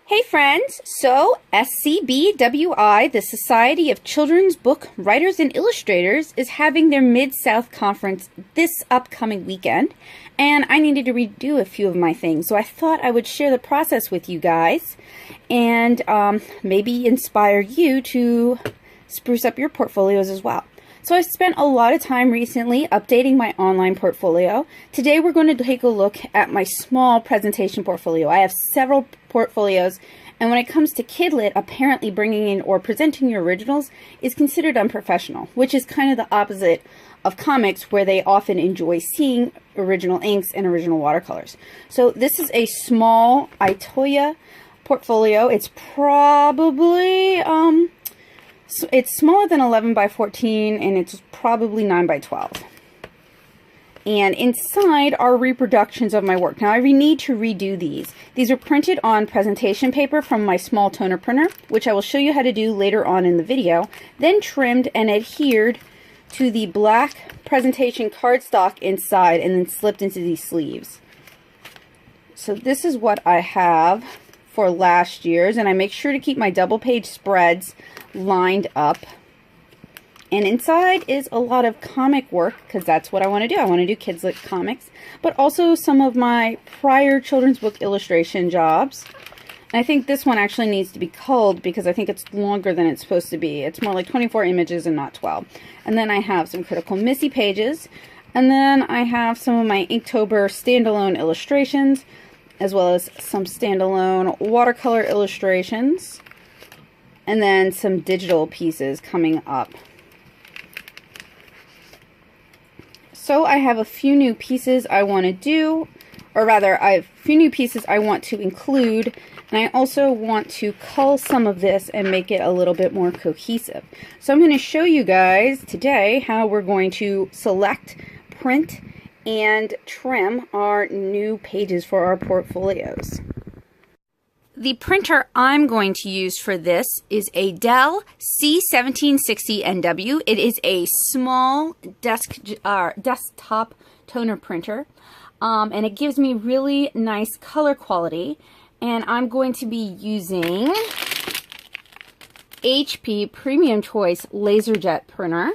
Hey friends, so SCBWI, the Society of Children's Book Writers and Illustrators, is having their Mid-South conference this upcoming weekend, and I needed to redo a few of my things, so I thought I would share the process with you guys and maybe inspire you to spruce up your portfolios as well. So I spent a lot of time recently updating my online portfolio. Today we're going to take a look at my small presentation portfolio. I have several portfolios, and when it comes to Kidlit, apparently bringing in or presenting your originals is considered unprofessional, which is kind of the opposite of comics, where they often enjoy seeing original inks and original watercolors. So this is a small Itoya portfolio. It's probably it's smaller than 11 by 14, and it's probably 9 by 12. And inside are reproductions of my work. Now I need to redo these. These are printed on presentation paper from my small toner printer, which I will show you how to do later on in the video, then trimmed and adhered to the black presentation cardstock inside and then slipped into these sleeves. So this is what I have for last year's, and I make sure to keep my double page spreads lined up. And inside is a lot of comic work, because that's what I want to do. I want to do Kidlit comics, but also some of my prior children's book illustration jobs. And I think this one actually needs to be culled because I think it's longer than it's supposed to be. It's more like 24 images and not 12. And then I have some Critical Missy pages, and then I have some of my Inktober standalone illustrations, as well as some standalone watercolor illustrations, and then some digital pieces coming up. So I have a few new pieces I want to do, or rather I have a few new pieces I want to include, and I also want to cull some of this and make it a little bit more cohesive. So I'm going to show you guys today how we're going to select, print, and trim our new pages for our portfolios. The printer I'm going to use for this is a Dell C1760NW. It is a small desktop toner printer, and it gives me really nice color quality. And I'm going to be using HP Premium Choice LaserJet printer.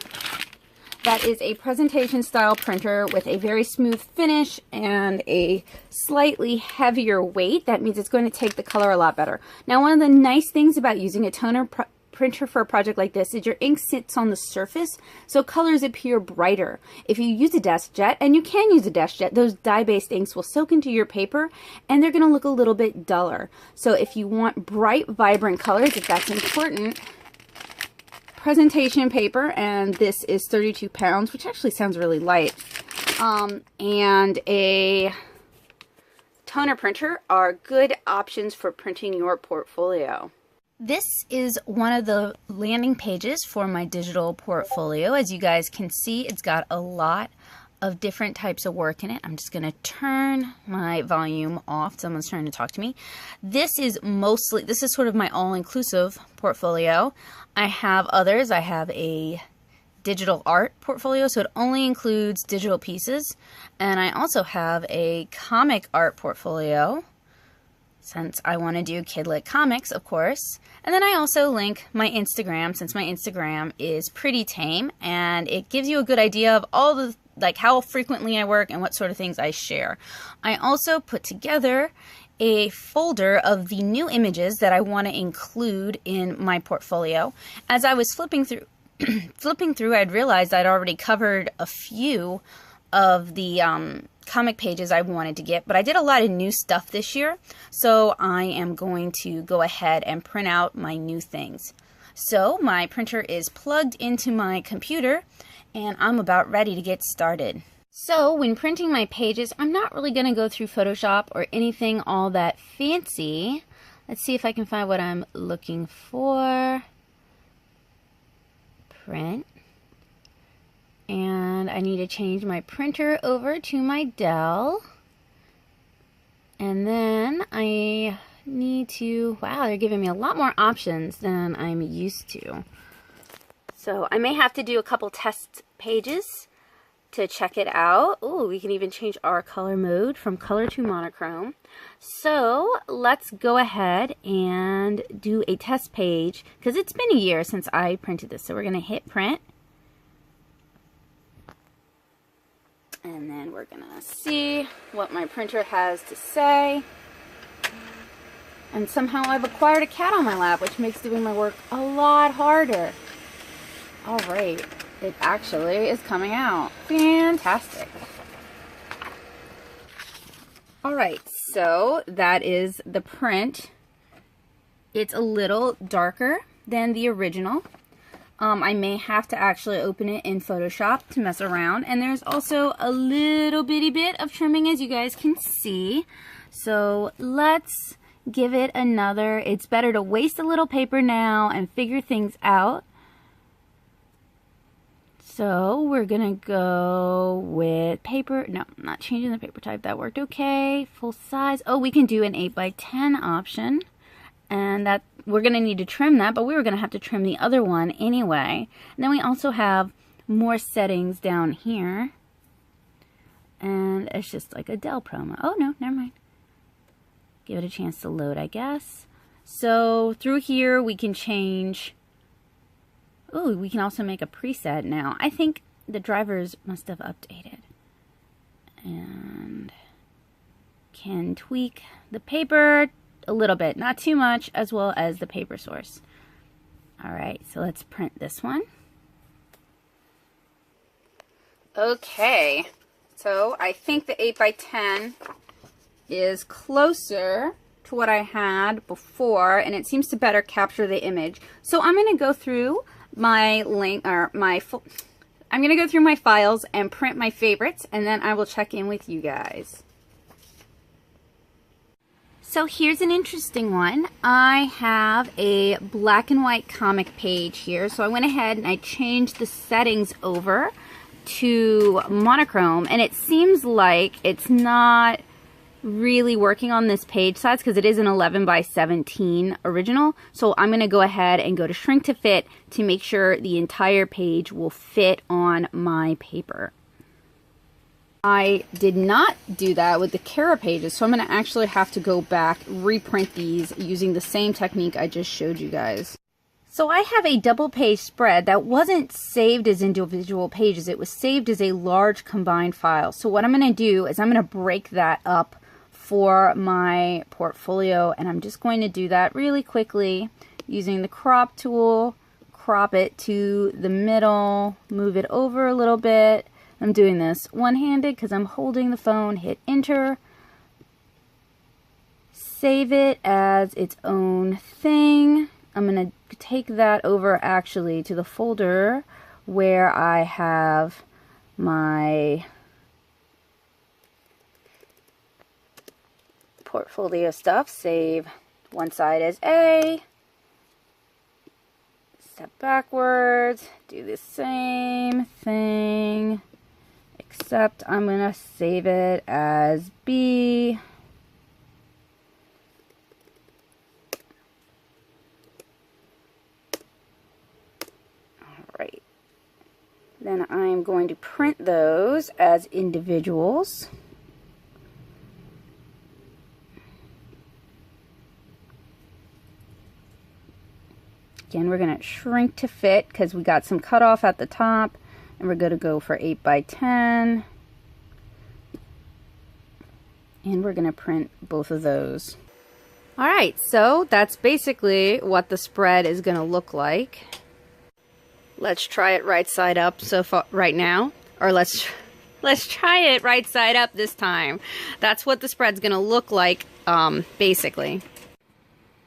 That is a presentation style printer with a very smooth finish and a slightly heavier weight. That means it's going to take the color a lot better. Now, one of the nice things about using a toner printer for a project like this is your ink sits on the surface, so colors appear brighter. If you use a DeskJet, and you can use a DeskJet, those dye-based inks will soak into your paper and they're going to look a little bit duller. So if you want bright, vibrant colors, if that's important, presentation paper, and this is 32 pounds, which actually sounds really light, and a toner printer are good options for printing your portfolio. This is one of the landing pages for my digital portfolio. As you guys can see, it's got a lot of different types of work in it. I'm just going to turn my volume off. Someone's trying to talk to me. This is sort of my all-inclusive portfolio. I have others. I have a digital art portfolio, so it only includes digital pieces. And I also have a comic art portfolio, since I want to do Kidlit comics, of course. And then I also link my Instagram, since my Instagram is pretty tame, and it gives you a good idea of all the how frequently I work and what sort of things I share. I also put together a folder of the new images that I want to include in my portfolio. As I was flipping through, I'd realized I'd already covered a few of the comic pages I wanted to get, but I did a lot of new stuff this year, so I am going to go ahead and print out my new things. So my printer is plugged into my computer, and I'm about ready to get started. So when printing my pages, I'm not really going to go through Photoshop or anything all that fancy. Let's see if I can find what I'm looking for. Print. And I need to change my printer over to my Dell. And then I need to, wow, they're giving me a lot more options than I'm used to. So I may have to do a couple test pages to check it out. Oh, we can even change our color mode from color to monochrome. So let's go ahead and do a test page because it's been a year since I printed this. So we're going to hit print. And then we're going to see what my printer has to say. And somehow I've acquired a cat on my lap, which makes doing my work a lot harder. All right, it actually is coming out. Fantastic. All right, so that is the print. It's a little darker than the original. I may have to actually open it in Photoshop to mess around. And there's also a little bitty bit of trimming, as you guys can see. So let's give it another. It's better to waste a little paper now and figure things out. So we're gonna go with paper. No, I'm not changing the paper type. That worked okay. Full size. Oh, we can do an 8x10 option. And that we're gonna need to trim that, but we were gonna have to trim the other one anyway. And then we also have more settings down here. And it's just like a Dell promo. Oh no, never mind. Give it a chance to load, I guess. So through here we can change. Oh, we can also make a preset now. I think the drivers must have updated. And can tweak the paper a little bit, not too much, as well as the paper source. All right, so let's print this one. Okay, so I think the 8x10 is closer to what I had before, and it seems to better capture the image. So I'm going to go through my I'm going to go through my files and print my favorites, and then I will check in with you guys. So here's an interesting one. I have a black and white comic page here. So I went ahead and I changed the settings over to monochrome, and it seems like it's not really working on this page size because it is an 11x17 original. So I'm going to go ahead and go to shrink to fit to make sure the entire page will fit on my paper. I did not do that with the Cara pages, so I'm going to actually have to go back, reprint these using the same technique I just showed you guys. So I have a double page spread that wasn't saved as individual pages. It was saved as a large combined file. So what I'm going to do is I'm going to break that up for my portfolio, and I'm just going to do that really quickly using the crop tool. Crop it to the middle, move it over a little bit. I'm doing this one-handed because I'm holding the phone. Hit enter. Save it as its own thing. I'm going to take that over actually to the folder where I have my portfolio stuff. Save one side as A. Step backwards. Do the same thing. Except I'm going to save it as B. Alright. Then I'm going to print those as individuals. Again, we're going to shrink to fit because we got some cutoff at the top. And we're going to go for 8x10. And we're going to print both of those. Alright, so that's basically what the spread is going to look like. Let's try it right side up so far right now. Or let's try it right side up this time. That's what the spread's going to look like, basically.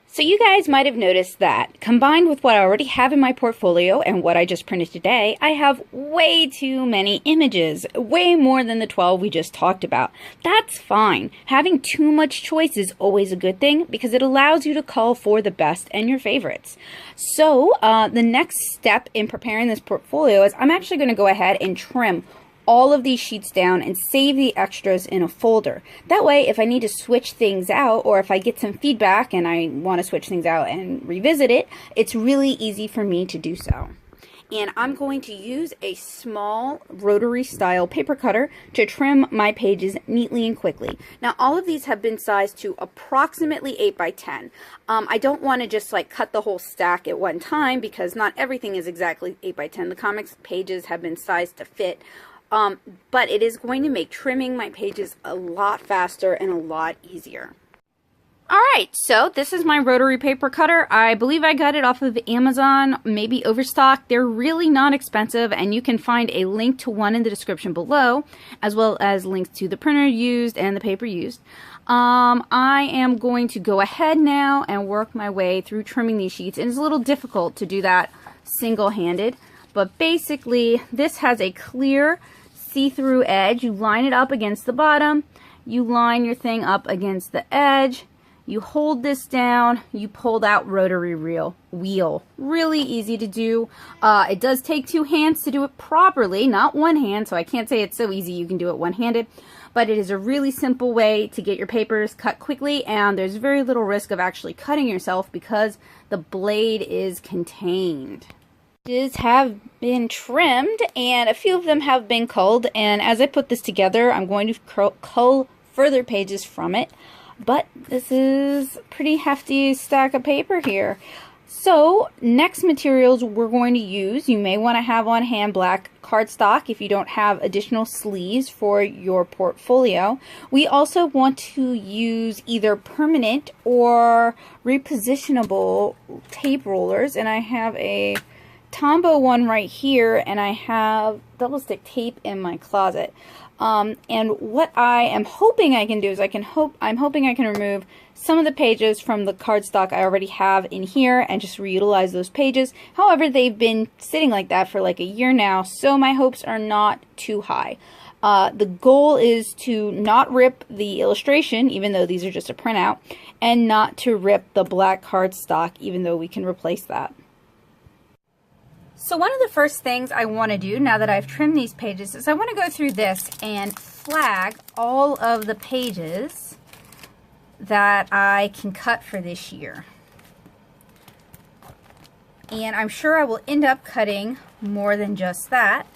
So you guys might have noticed that combined with what I already have in my portfolio and what I just printed today, I have way too many images, way more than the 12 we just talked about. That's fine. Having too much choice is always a good thing because it allows you to cull for the best and your favorites. So the next step in preparing this portfolio is I'm actually going to go ahead and trim all of these sheets down and save the extras in a folder. That way, if I need to switch things out or if I get some feedback and I want to switch things out and revisit it, it's really easy for me to do so. and I'm going to use a small rotary style paper cutter to trim my pages neatly and quickly. Now all of these have been sized to approximately 8 by 10. I don't want to just like cut the whole stack at one time because not everything is exactly 8 by 10. The comics pages have been sized to fit. But it is going to make trimming my pages a lot faster and a lot easier. Alright, so this is my rotary paper cutter. I believe I got it off of Amazon, maybe Overstock. They're really not expensive, and you can find a link to one in the description below, as well as links to the printer used and the paper used. I am going to go ahead now and work my way through trimming these sheets, and it's a little difficult to do that single-handed, but basically this has a clear see-through edge. You line it up against the bottom, you line your thing up against the edge, you hold this down, you pull that rotary wheel. Really easy to do. It does take 2 hands to do it properly, not 1 hand, so I can't say it's so easy you can do it one-handed, but it is a really simple way to get your papers cut quickly, and there's very little risk of actually cutting yourself because the blade is contained. Pages have been trimmed, and a few of them have been culled, and as I put this together, I'm going to cull further pages from it. But this is a pretty hefty stack of paper here. So next materials we're going to use, you may want to have on hand black cardstock if you don't have additional sleeves for your portfolio. We also want to use either permanent or repositionable tape rollers, and I have a Tombow one right here, and I have double stick tape in my closet. And what I am hoping I can do is I'm hoping I can remove some of the pages from the cardstock I already have in here and just reutilize those pages. However, they've been sitting like that for like a year now, so my hopes are not too high. The goal is to not rip the illustration, even though these are just a printout, and not to rip the black cardstock, even though we can replace that. So one of the first things I want to do now that I've trimmed these pages is I want to go through this and flag all of the pages that I can cut for this year. And I'm sure I will end up cutting more than just that.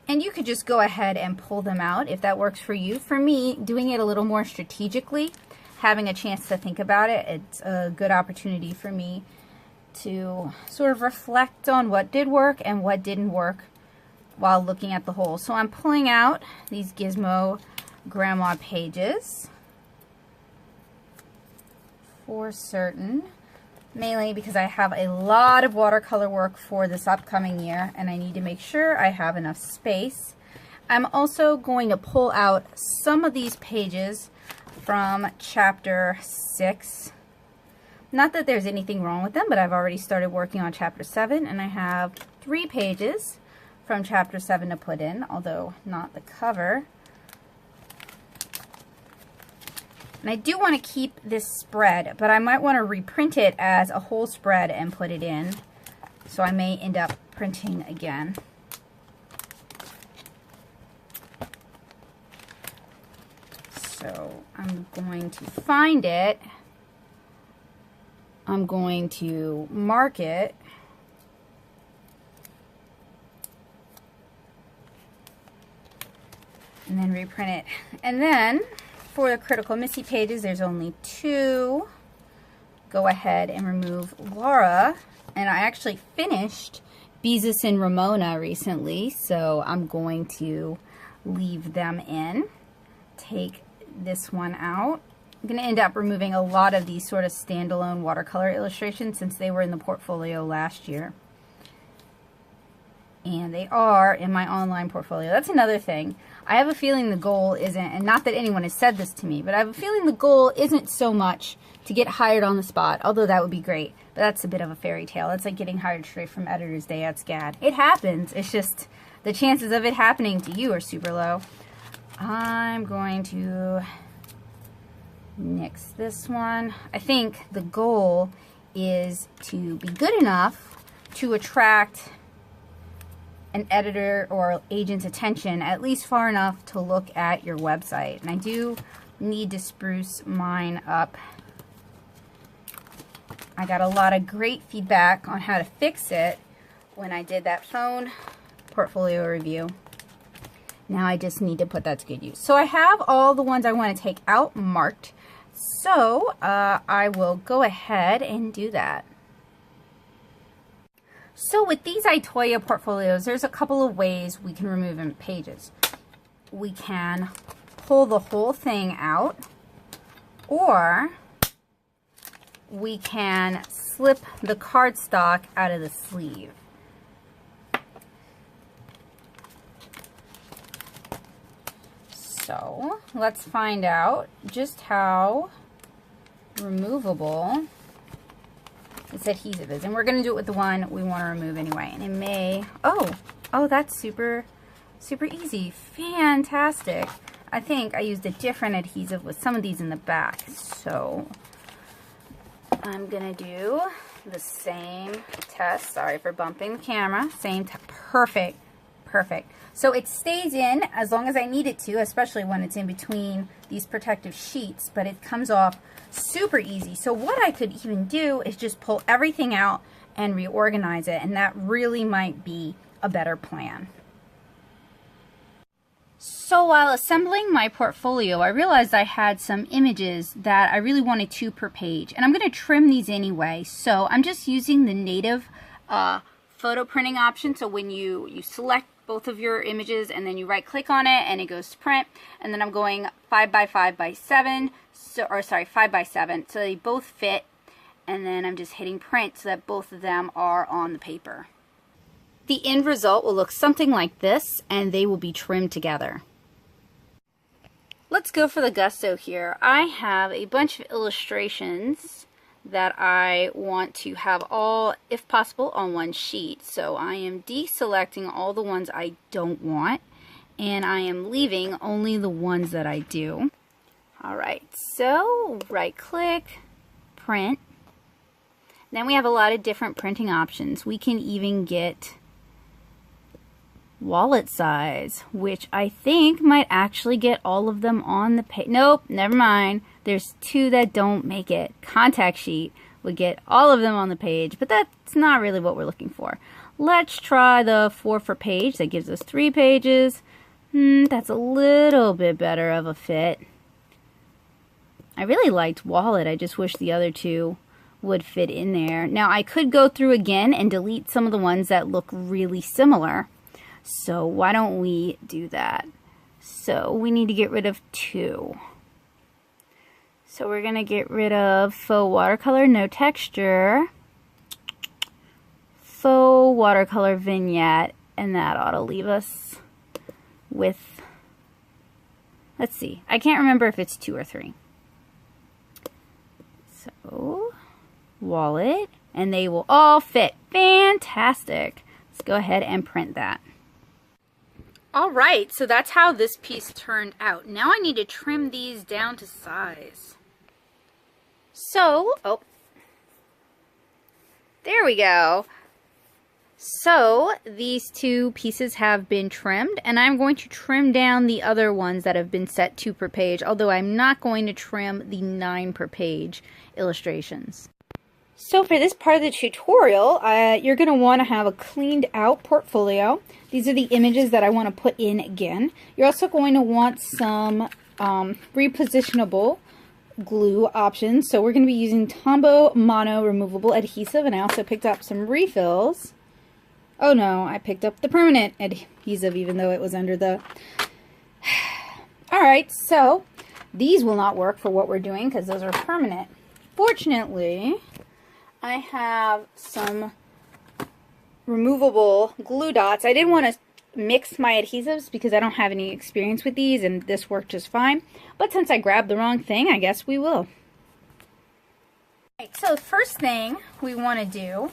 And you could just go ahead and pull them out if that works for you. For me, doing it a little more strategically, having a chance to think about it, it's a good opportunity for me to sort of reflect on what did work and what didn't work while looking at the whole. So I'm pulling out these Gizmo Grandma pages for certain. Mainly because I have a lot of watercolor work for this upcoming year and I need to make sure I have enough space. I'm also going to pull out some of these pages from chapter 6. Not that there's anything wrong with them, but I've already started working on chapter 7 and I have 3 pages from chapter 7 to put in, although not the cover. And I do want to keep this spread, but I might want to reprint it as a whole spread and put it in. So I may end up printing again. So I'm going to find it. I'm going to mark it. And then reprint it. And then for the Critical Missy pages, there's only 2. Go ahead and remove Laura. And I actually finished Beezus and Ramona recently, so I'm going to leave them in. Take this one out. I'm going to end up removing a lot of these sort of standalone watercolor illustrations since they were in the portfolio last year. And they are in my online portfolio. That's another thing. I have a feeling the goal isn't, and not that anyone has said this to me, but I have a feeling the goal isn't so much to get hired on the spot, although that would be great. But that's a bit of a fairy tale. That's like getting hired straight from Editor's Day at SCAD. It happens. It's just the chances of it happening to you are super low. I'm going to nix this one. I think the goal is to be good enough to attract an editor or agent's attention at least far enough to look at your website. And I do need to spruce mine up. I got a lot of great feedback on how to fix it when I did that phone portfolio review. Now I just need to put that to good use. So I have all the ones I want to take out marked. So I will go ahead and do that. So with these iToya portfolios, there's a couple of ways we can remove pages. We can pull the whole thing out, or we can slip the cardstock out of the sleeve. So let's find out just how removable this adhesive is. And we're going to do it with the one we want to remove anyway. And it may, oh, that's super easy. Fantastic. I think I used a different adhesive with some of these in the back. So I'm going to do the same test. Sorry for bumping the camera. Same perfect. So it stays in as long as I need it to, especially when it's in between these protective sheets, but it comes off super easy. So what I could even do is just pull everything out and reorganize it, and that really might be a better plan. So while assembling my portfolio, I realized I had some images that I really wanted 2 per page, and I'm going to trim these anyway. So I'm just using the native photo printing option. So when you select both of your images and then you right click on it and it goes to print, and then I'm going 5 by 5 by 7, or sorry, 5 by 7, so they both fit, and then I'm just hitting print so that both of them are on the paper. The end result will look something like this, and they will be trimmed together. Let's go for the gusto here. I have a bunch of illustrations that I want to have all, if possible, on one sheet. So I am deselecting all the ones I don't want, and I am leaving only the ones that I do. Alright, so right click, print. Then we have a lot of different printing options. We can even get wallet size, which I think might actually get all of them on the page. Nope, never mind. There's 2 that don't make it. Contact sheet would get all of them on the page, but that's not really what we're looking for. Let's try the 4 for page. That gives us 3 pages. That's a little bit better of a fit. I really liked wallet. I just wish the other 2 would fit in there. Now I could go through again and delete some of the ones that look really similar. So why don't we do that? So we need to get rid of 2. So we're going to get rid of faux watercolor, no texture, faux watercolor vignette, and that ought to leave us with, let's see, I can't remember if it's 2 or 3. So, wallet, and they will all fit. Fantastic. Let's go ahead and print that. Alright, so that's how this piece turned out. Now I need to trim these down to size. So, there we go. So, these 2 pieces have been trimmed, and I'm going to trim down the other ones that have been set 2 per page, although I'm not going to trim the 9 per page illustrations. So for this part of the tutorial, you're going to want to have a cleaned out portfolio. These are the images that I want to put in again. You're also going to want some repositionable glue options. So we're going to be using Tombow Mono removable adhesive, and I also picked up some refills. Oh no, I picked up the permanent adhesive even though it was under the... Alright, so these will not work for what we're doing because those are permanent. Fortunately, I have some removable glue dots. I didn't want to mix my adhesives because I don't have any experience with these, and this worked just fine. But since I grabbed the wrong thing, I guess we will. Right, so the first thing we want to do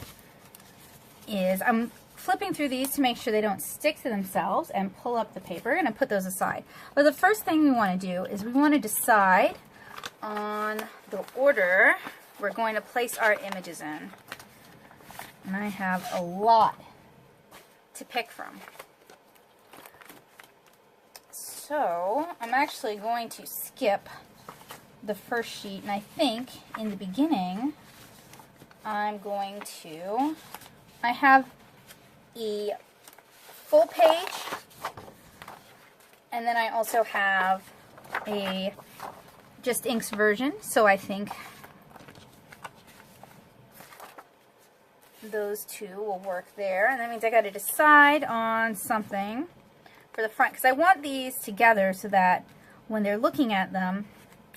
is, I'm flipping through these to make sure they don't stick to themselves, and pull up the paper, and I put those aside. But the first thing we want to do is we want to decide on the order we're going to place our images in. And I have a lot to pick from. So I'm actually going to skip the first sheet, and I think in the beginning I'm going to, I have a full page, and then I also have a just inks version, so I think those two will work there. And that means I got to decide on something for the front, because I want these together so that when they're looking at them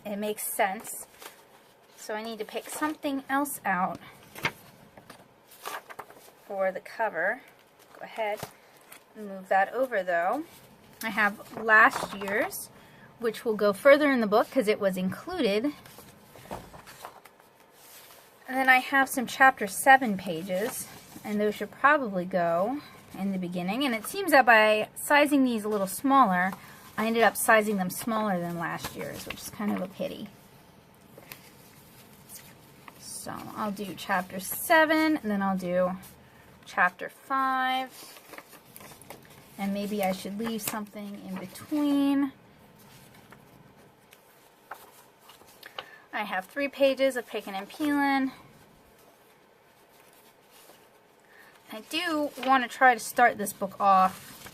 it makes sense. So I need to pick something else out for the cover. Go ahead and move that over though. I have last year's, which will go further in the book because it was included. And then I have some chapter 7 pages, and those should probably go in the beginning. And it seems that by sizing these a little smaller, I ended up sizing them smaller than last year's, which is kind of a pity. So I'll do chapter 7, and then I'll do chapter 5. And maybe I should leave something in between. I have 3 pages of picking and peeling. I do want to try to start this book off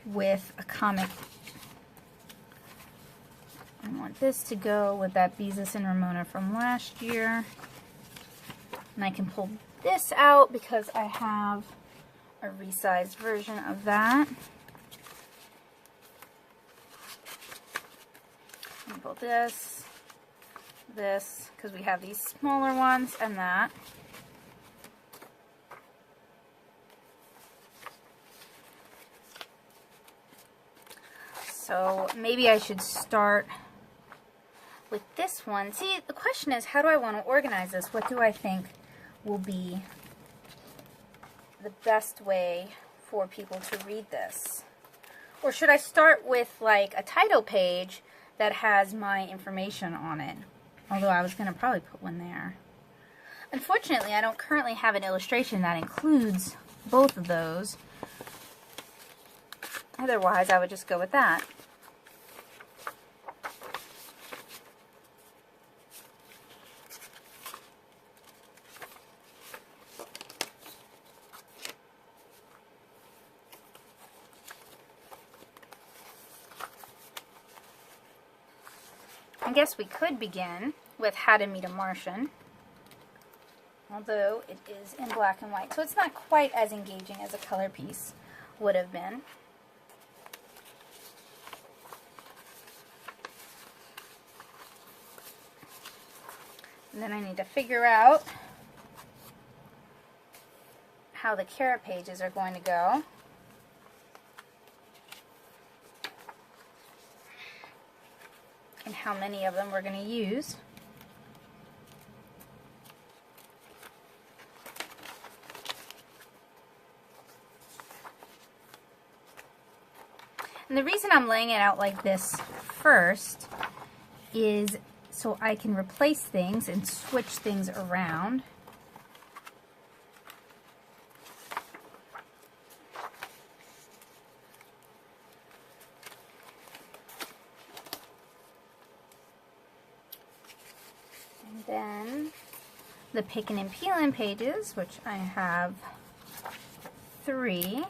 with a comic. I want this to go with that Beezus and Ramona from last year. And I can pull this out because I have a resized version of that. And pull this, because we have these smaller ones, and that. So maybe I should start with this one. See, the question is, how do I want to organize this? What do I think will be the best way for people to read this? Or should I start with like a title page that has my information on it? Although I was going to probably put one there. Unfortunately, I don't currently have an illustration that includes both of those. Otherwise, I would just go with that. I guess we could begin with How to Meet a Martian, although it is in black and white, so it's not quite as engaging as a color piece would have been. And then I need to figure out how the carrot pages are going to go. And how many of them we're going to use. And the reason I'm laying it out like this first is so I can replace things and switch things around. And then the picking and peeling pages, which I have 3.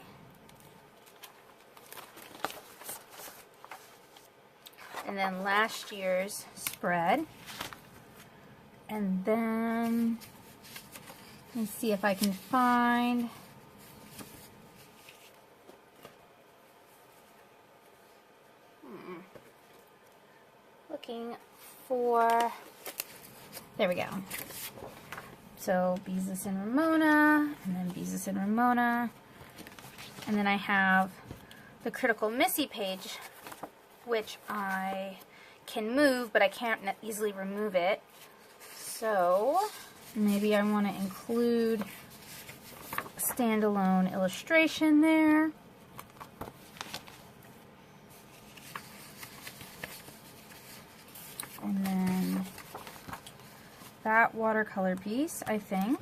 And then last year's spread. And then, let me see if I can find looking for, there we go. So Beezus and Ramona, and then Beezus and Ramona. And then I have the Critical Missy page, which I can move, but I can't easily remove it. So maybe I want to include a standalone illustration there. And then that watercolor piece, I think.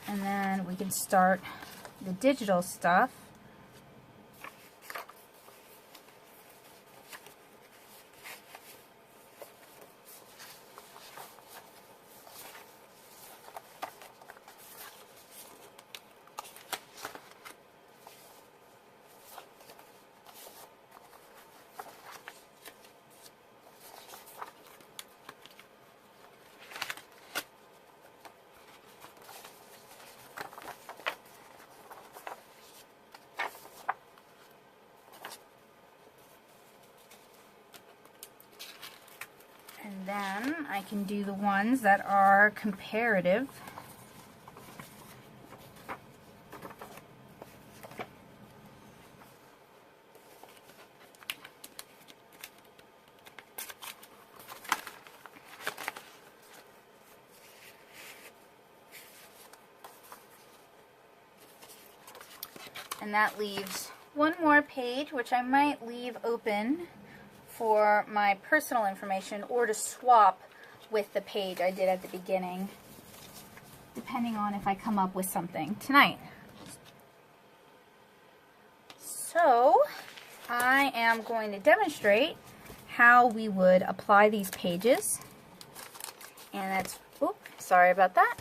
And then we can start the digital stuff. And then I can do the ones that are comparative. And that leaves one more page, which I might leave open for my personal information or to swap with the page I did at the beginning, depending on if I come up with something tonight. So I am going to demonstrate how we would apply these pages, and that's, oops, sorry about that,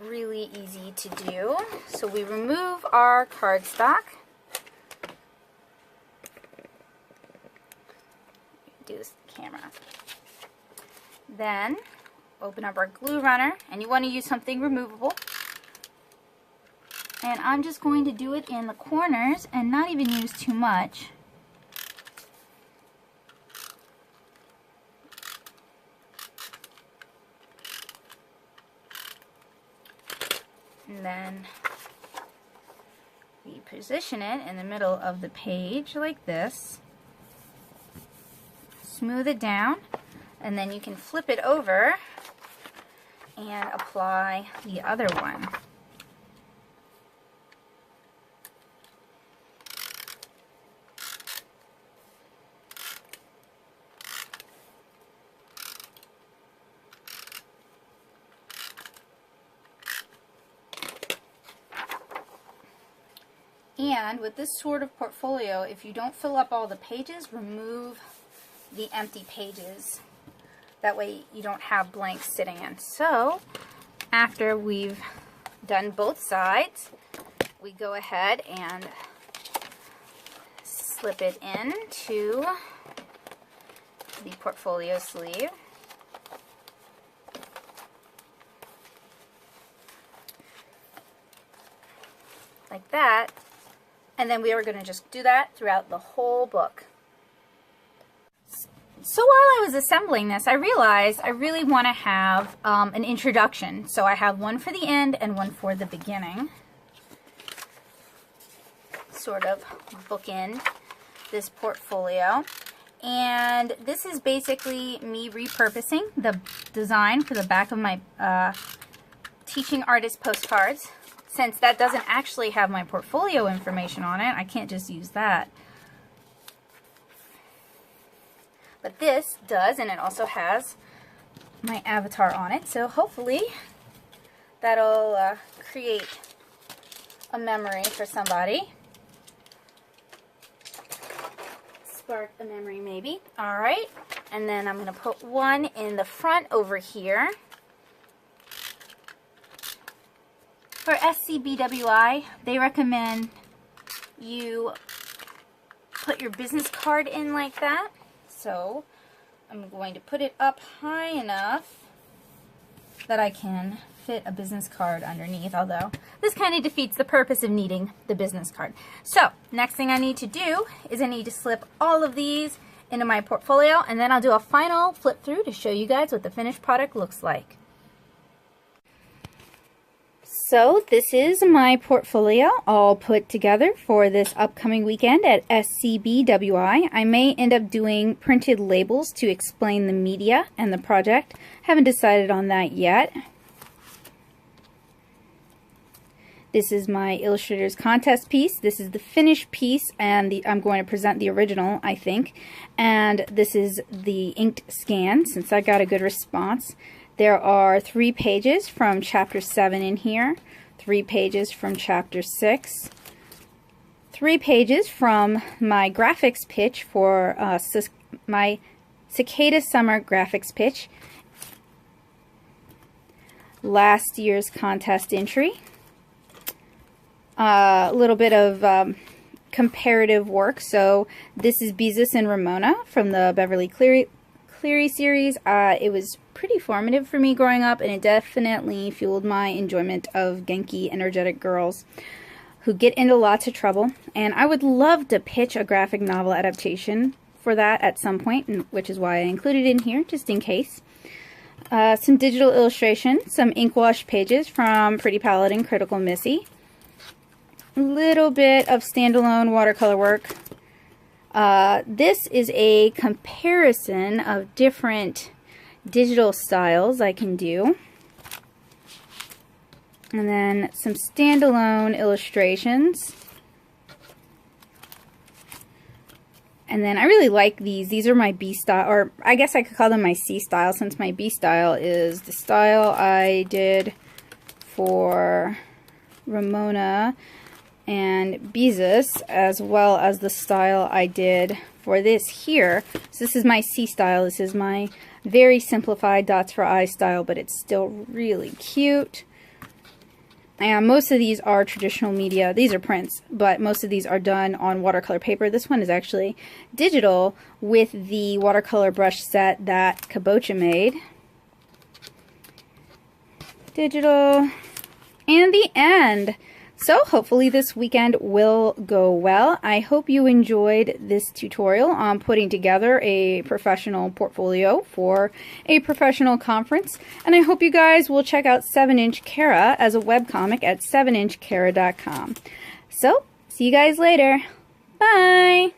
really easy to do. So we remove our cardstock. Do this camera. Then open up our glue runner, and you want to use something removable. And I'm just going to do it in the corners and not even use too much. And then we position it in the middle of the page like this. Smooth it down, and then you can flip it over and apply the other one. And with this sort of portfolio, if you don't fill up all the pages, remove the empty pages. That way you don't have blanks sitting in. So after we've done both sides, we go ahead and slip it into the portfolio sleeve. Like that. And then we are going to just do that throughout the whole book. So while I was assembling this, I realized I really want to have an introduction. So I have one for the end and one for the beginning. Sort of bookend this portfolio. And this is basically me repurposing the design for the back of my teaching artist postcards. Since that doesn't actually have my portfolio information on it, I can't just use that. But this does, and it also has my avatar on it, so hopefully that'll create a memory for somebody. Spark a memory maybe. Alright, and then I'm going to put one in the front over here. For SCBWI, they recommend you put your business card in like that. So I'm going to put it up high enough that I can fit a business card underneath, although this kind of defeats the purpose of needing the business card. So next thing I need to do is I need to slip all of these into my portfolio, and then I'll do a final flip through to show you guys what the finished product looks like. So this is my portfolio all put together for this upcoming weekend at SCBWI. I may end up doing printed labels to explain the media and the project. Haven't decided on that yet. This is my Illustrators Contest piece. This is the finished piece, and I'm going to present the original, I think. And this is the inked scan, since I got a good response. There are 3 pages from Chapter 7 in here, 3 pages from Chapter 6, 3 pages from my graphics pitch for my Cicada Summer graphics pitch, last year's contest entry, a little bit of comparative work. So this is Beezus and Ramona from the Beverly Cleary series. It was pretty formative for me growing up, and it definitely fueled my enjoyment of Genki, energetic girls who get into lots of trouble. And I would love to pitch a graphic novel adaptation for that at some point, which is why I included it in here, just in case. Some digital illustration, some ink wash pages from Pretty Paladin, Critical Missy. A little bit of standalone watercolor work. This is a comparison of different digital styles I can do. And then some standalone illustrations. And then I really like these. These are my B style, or I guess I could call them my C style, since my B style is the style I did for Ramona and Beezus, as well as the style I did for this here. So this is my C style. This is my very simplified dots for eyes style, but it's still really cute. And most of these are traditional media. These are prints, but most of these are done on watercolor paper. This one is actually digital with the watercolor brush set that Kabocha made. Digital. And the end. So hopefully this weekend will go well. I hope you enjoyed this tutorial on putting together a professional portfolio for a professional conference. And I hope you guys will check out 7-Inch Kara as a webcomic at 7inchkara.com. So, see you guys later. Bye!